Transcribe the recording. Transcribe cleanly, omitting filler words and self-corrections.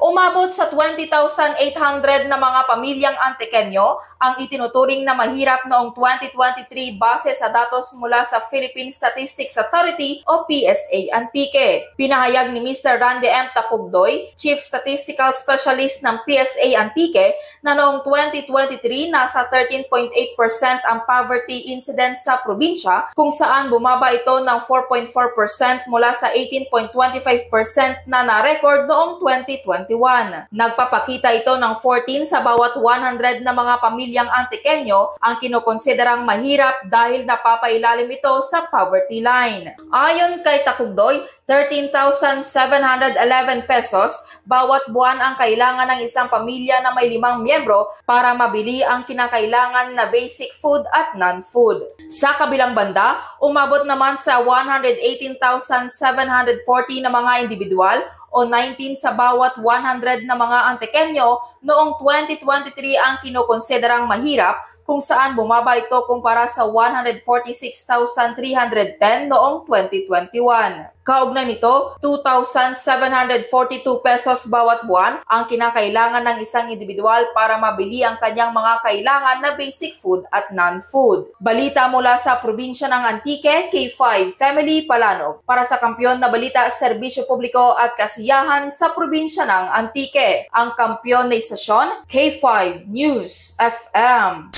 Umabot sa 20,800 na mga pamilyang Antiqueño ang itinuturing na mahirap noong 2023 base sa datos mula sa Philippine Statistics Authority o PSA Antique. Pinahayag ni Mr. Randy M. Tacugdoy, Chief Statistical Specialist ng PSA Antique, na noong 2023 nasa 13.8% ang poverty incidence sa probinsya, kung saan bumaba ito ng 4.4% mula sa 18.25% na na-record noong 2021. Nagpapakita ito ng 14 sa bawat 100 na mga pamilyang Antiqueño ang kinokonsiderang mahirap dahil napapailalim ito sa poverty line. Ayon kay Tacugdoy, 13,711 pesos bawat buwan ang kailangan ng isang pamilya na may 5 miyembro para mabili ang kinakailangan na basic food at non-food. Sa kabilang banda, umabot naman sa 118,740 na mga individual o 19 sa bawat 100 na mga Antiqueño noong 2023 ang kinokonsiderang mahirap, kung saan bumaba ito kumpara sa 146,310 noong 2021. Kaugnay nito, 2,742 pesos bawat buwan ang kinakailangan ng isang individual para mabili ang kanyang mga kailangan na basic food at non-food. Balita mula sa probinsya ng Antique, K5 Family Palanog. Para sa Kampiyon na Balita, Serbisyo Publiko at Kasiyahan sa probinsya ng Antique. Ang kampiyon na istasyon, K5 News FM.